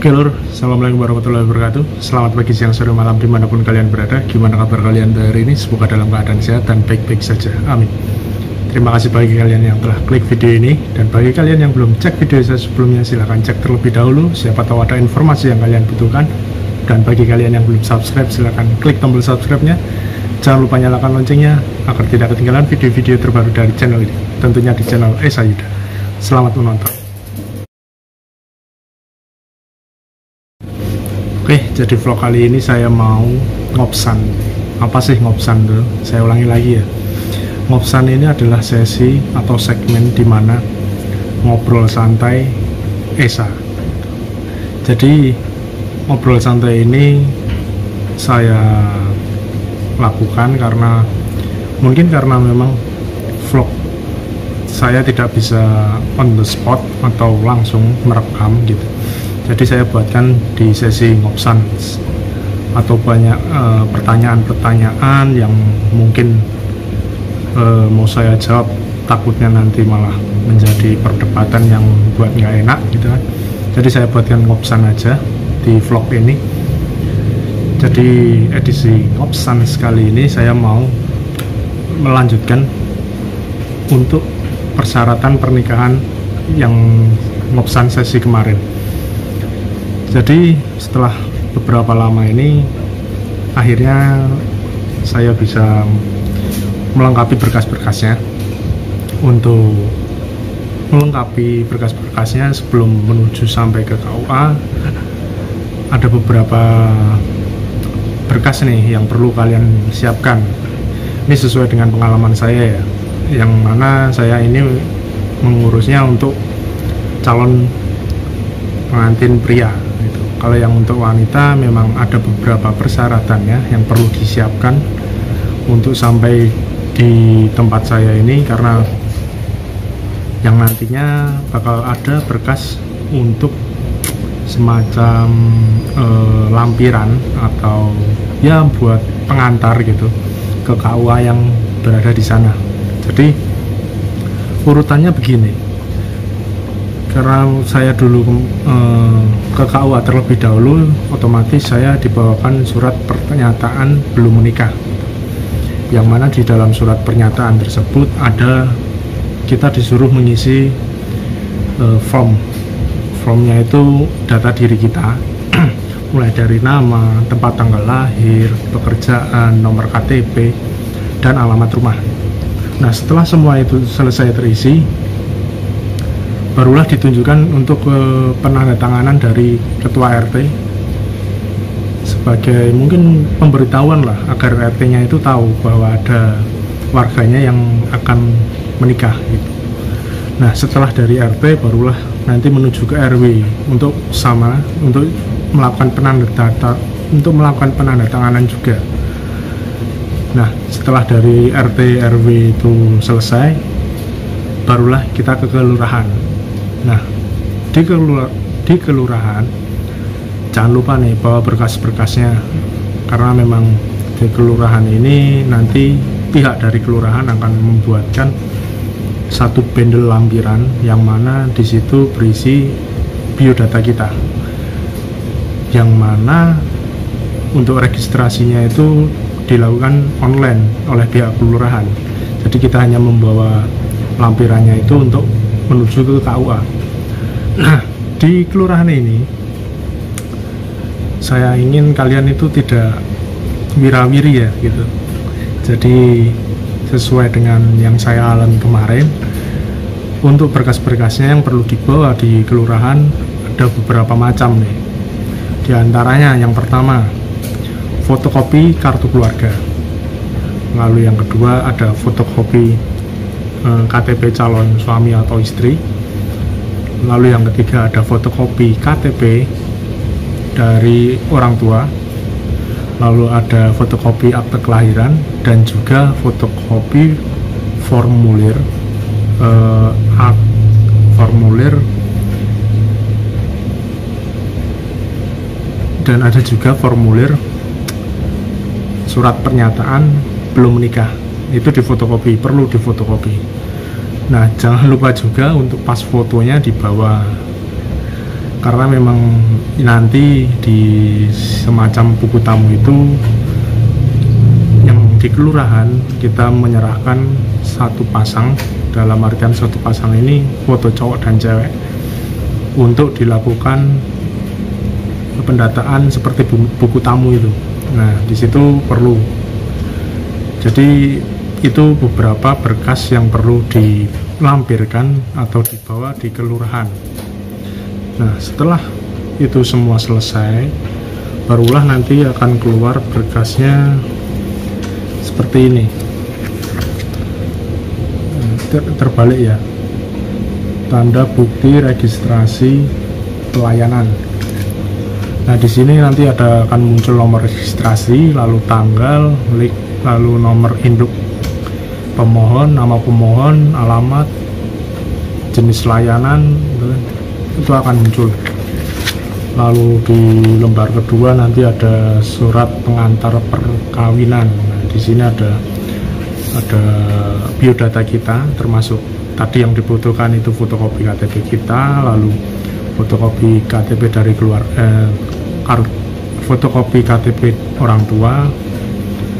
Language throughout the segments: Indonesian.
Oke lur, assalamualaikum warahmatullahi wabarakatuh. Selamat pagi, siang, sore, malam dimanapun kalian berada. Gimana kabar kalian hari ini? Semoga dalam keadaan sehat dan baik-baik saja, amin. Terima kasih bagi kalian yang telah klik video ini. Dan bagi kalian yang belum cek video saya sebelumnya, silahkan cek terlebih dahulu. Siapa tahu ada informasi yang kalian butuhkan. Dan bagi kalian yang belum subscribe, silahkan klik tombol subscribe-nya. Jangan lupa nyalakan loncengnya agar tidak ketinggalan video-video terbaru dari channel ini, tentunya di channel Esa Yuda. Selamat menonton. Oke, jadi vlog kali ini saya mau ngopsan. Apa sih ngopsan dulu? Saya ulangi lagi ya. Ngopsan ini adalah sesi atau segmen dimana ngobrol santai Esa. Jadi ngobrol santai ini saya lakukan karena memang vlog saya tidak bisa on the spot atau langsung merekam gitu. Jadi saya buatkan di sesi ngopsan atau banyak pertanyaan-pertanyaan yang mungkin mau saya jawab, takutnya nanti malah menjadi perdebatan yang buat nggak enak gitu kan. Jadi saya buatkan ngopsan aja di vlog ini. Jadi edisi ngopsan sekali ini saya mau melanjutkan untuk persyaratan pernikahan yang ngopsan sesi kemarin. Jadi setelah beberapa lama ini akhirnya saya bisa melengkapi berkas-berkasnya. Untuk melengkapi berkas-berkasnya sebelum menuju sampai ke KUA, ada beberapa berkas nih yang perlu kalian siapkan. Ini sesuai dengan pengalaman saya ya, yang mana saya ini mengurusnya untuk calon pengantin pria gitu. Kalau yang untuk wanita memang ada beberapa persyaratannya yang perlu disiapkan untuk sampai di tempat saya ini, karena yang nantinya bakal ada berkas untuk semacam lampiran atau ya buat pengantar gitu ke KUA yang berada di sana. Jadi urutannya begini, karena saya dulu ke KUA terlebih dahulu, otomatis saya dibawakan surat pernyataan belum menikah, yang mana di dalam surat pernyataan tersebut ada kita disuruh mengisi formnya itu data diri kita mulai dari nama, tempat tanggal lahir, pekerjaan, nomor KTP, dan alamat rumah. Nah, setelah semua itu selesai terisi, barulah ditunjukkan untuk penandatanganan dari ketua RT sebagai mungkin pemberitahuan lah, agar RT-nya itu tahu bahwa ada warganya yang akan menikah gitu. Nah, setelah dari RT barulah nanti menuju ke RW untuk melakukan penandatanganan juga. Nah, setelah dari RT RW itu selesai, barulah kita ke kelurahan. Nah, di kelurahan jangan lupa nih bawa berkas-berkasnya, karena memang di kelurahan ini nanti pihak dari kelurahan akan membuatkan satu bendel lampiran yang mana di situ berisi biodata kita, yang mana untuk registrasinya itu dilakukan online oleh pihak kelurahan. Jadi kita hanya membawa lampirannya itu untuk menuju ke KUA. Nah, di kelurahan ini saya ingin kalian itu tidak wirawiri ya gitu. Jadi sesuai dengan yang saya alami kemarin, untuk berkas-berkasnya yang perlu dibawa di kelurahan ada beberapa macam nih. Di antaranya yang pertama, fotokopi kartu keluarga. Lalu yang kedua ada fotokopi KTP calon suami atau istri. Lalu yang ketiga ada fotokopi KTP dari orang tua. Lalu ada fotokopi akte kelahiran dan juga fotokopi formulir dan ada juga formulir surat pernyataan belum menikah. Itu difotokopi, perlu difotokopi. Nah, jangan lupa juga untuk pas fotonya dibawa. karena memang nanti di semacam buku tamu itu yang di kelurahan kita menyerahkan satu pasang, dalam artian satu pasang ini foto cowok dan cewek, untuk dilakukan pendataan seperti buku tamu itu. Nah, di situ perlu. Jadi itu beberapa berkas yang perlu dilampirkan atau dibawa di kelurahan. Nah, setelah itu semua selesai, barulah nanti akan keluar berkasnya seperti ini. Terbalik ya. Tanda bukti registrasi pelayanan. Nah, di sini nanti akan muncul nomor registrasi, lalu tanggal, lalu nomor induk pemohon, nama pemohon, alamat, jenis layanan, itu akan muncul. Lalu di lembar kedua nanti ada surat pengantar perkawinan. Nah, di sini ada biodata kita, termasuk tadi yang dibutuhkan itu fotokopi KTP kita, lalu fotokopi KTP dari fotokopi KTP orang tua,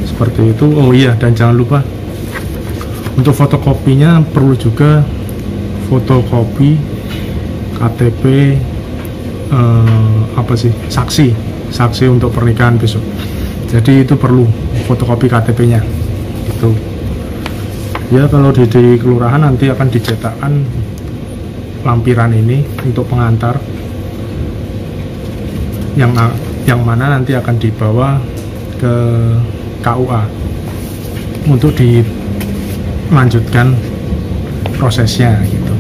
seperti itu. Oh iya, dan jangan lupa untuk fotokopinya perlu juga fotokopi KTP saksi untuk pernikahan besok. Jadi itu perlu fotokopi KTP-nya gitu. Ya, kalau di kelurahan nanti akan dicetakkan lampiran ini untuk pengantar yang mana nanti akan dibawa ke KUA untuk dilanjutkan prosesnya gitu.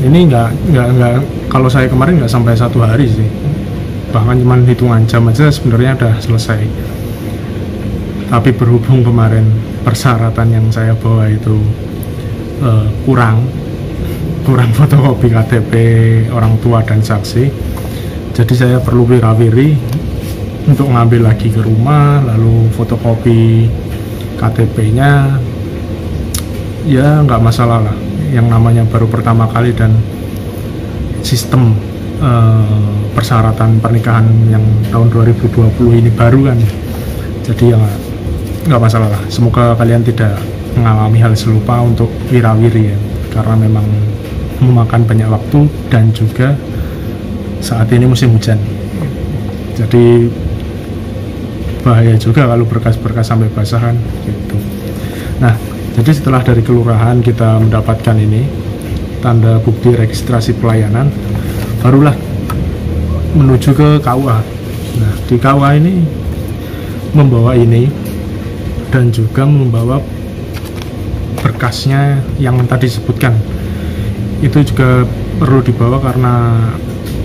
Ini nggak kalau saya kemarin nggak sampai 1 hari sih, bahkan cuma hitungan jam aja sebenarnya udah selesai. Tapi berhubung kemarin persyaratan yang saya bawa itu kurang fotokopi KTP orang tua dan saksi, jadi saya perlu wirawiri untuk ngambil lagi ke rumah, lalu fotokopi KTP-nya. Ya nggak masalah lah, yang namanya baru pertama kali dan sistem persyaratan pernikahan yang tahun 2020 ini baru kan, jadi ya nggak masalah lah. Semoga kalian tidak mengalami hal serupa untuk wirawiri ya, karena memang memakan banyak waktu dan juga saat ini musim hujan, jadi bahaya juga kalau berkas-berkas sampai basahan gitu. Nah, jadi setelah dari kelurahan kita mendapatkan ini tanda bukti registrasi pelayanan, barulah menuju ke KUA. Nah, di KUA ini membawa ini dan juga membawa berkasnya yang tadi disebutkan. Itu juga perlu dibawa karena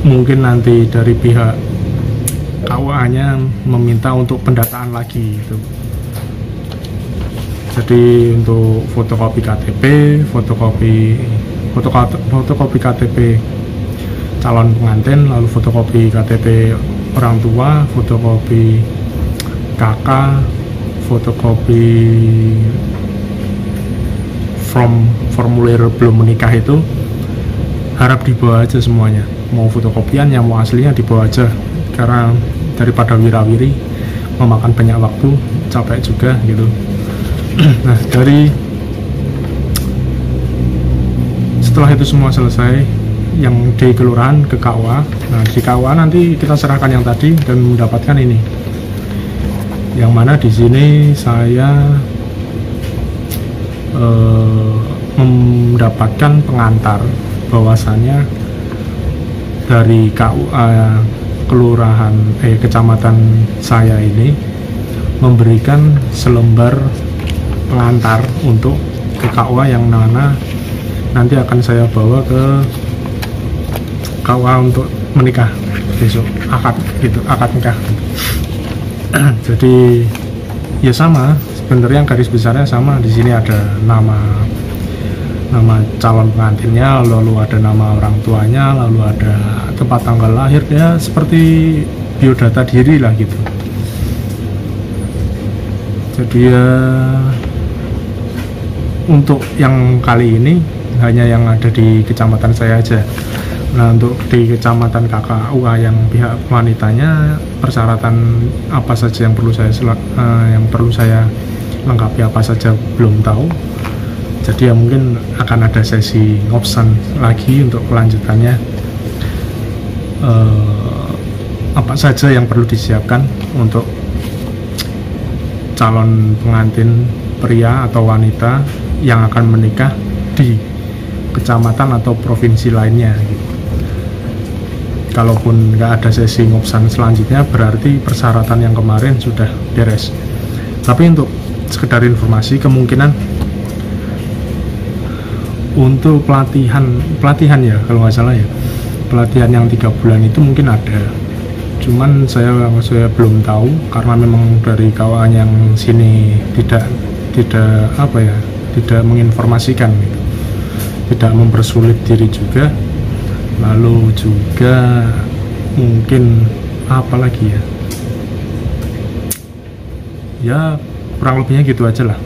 mungkin nanti dari pihak KUA-nya meminta untuk pendataan lagi gitu. Jadi untuk fotokopi KTP, fotokopi KTP calon pengantin, lalu fotokopi KTP orang tua, fotokopi KK, fotokopi formulir belum menikah, itu harap dibawa aja semuanya. Mau fotokopian, yang mau aslinya dibawa aja, karena daripada wirawiri memakan banyak waktu, capek juga gitu. Nah, setelah itu semua selesai, yang di kelurahan ke KUA. Nah, di KUA nanti kita serahkan yang tadi dan mendapatkan ini, yang mana di sini saya mendapatkan pengantar bahwasannya dari KUA kelurahan kecamatan saya ini memberikan selembar pengantar untuk ke KUA, yang mana nanti akan saya bawa ke KUA untuk menikah besok, akad nikah. Jadi ya sama, sebenarnya garis besarnya sama. Di sini ada nama calon pengantinnya, lalu ada nama orang tuanya, lalu ada tempat tanggal lahir, ya seperti biodata diri lah gitu. Jadi ya untuk yang kali ini hanya yang ada di kecamatan saya aja. Nah, untuk di kecamatan KKUA yang pihak wanitanya, persyaratan apa saja yang perlu saya lengkapi apa saja belum tahu. Jadi ya mungkin akan ada sesi ngopsan lagi untuk kelanjutannya, apa saja yang perlu disiapkan untuk calon pengantin pria atau wanita yang akan menikah di kecamatan atau provinsi lainnya gitu. Kalaupun nggak ada sesi ngopsan selanjutnya, berarti persyaratan yang kemarin sudah beres. Tapi untuk sekedar informasi, kemungkinan untuk pelatihan ya, kalau nggak salah ya, pelatihan yang 3 bulan itu mungkin ada. Cuman saya belum tahu karena memang dari kawan yang sini tidak menginformasikan gitu. Tidak mempersulit diri juga. Lalu juga mungkin apa lagi ya kurang lebihnya gitu aja lah.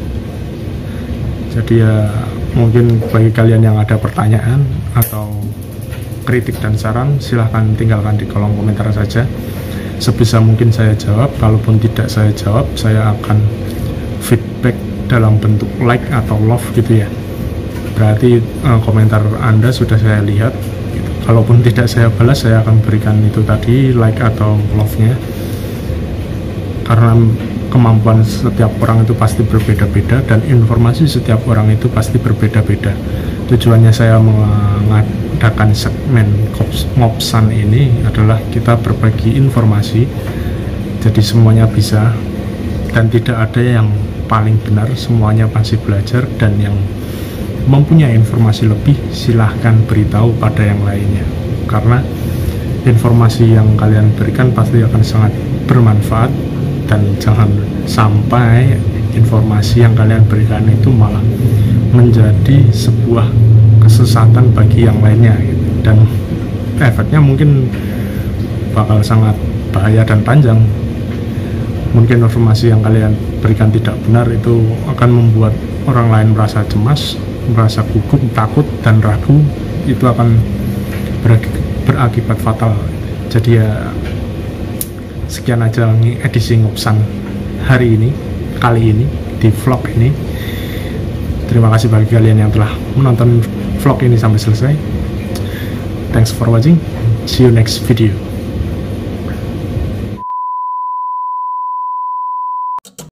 Jadi ya mungkin bagi kalian yang ada pertanyaan atau kritik dan saran, silahkan tinggalkan di kolom komentar saja. Sebisa mungkin saya jawab. Kalaupun tidak saya jawab, saya akan feedback dalam bentuk like atau love gitu ya. Berarti komentar Anda sudah saya lihat. Kalaupun tidak saya balas, saya akan berikan itu tadi, like atau love-nya. Karena kemampuan setiap orang itu pasti berbeda-beda dan informasi setiap orang itu pasti berbeda-beda. Tujuannya saya mengadakan segmen ngopsan ini adalah kita berbagi informasi, jadi semuanya bisa dan tidak ada yang paling benar, semuanya pasti belajar. Dan yang mempunyai informasi lebih, silahkan beritahu pada yang lainnya, karena informasi yang kalian berikan pasti akan sangat bermanfaat. Dan jangan sampai informasi yang kalian berikan itu malah menjadi sebuah kesesatan bagi yang lainnya gitu. Dan efeknya mungkin bakal sangat bahaya dan panjang. Mungkin informasi yang kalian berikan tidak benar itu akan membuat orang lain merasa cemas, merasa gugup, takut, dan ragu. Itu akan berakibat fatal. Jadi ya sekian aja edisi ngopsan hari ini, kali ini, di vlog ini. Terima kasih bagi kalian yang telah menonton vlog ini sampai selesai. Thanks for watching. See you next video.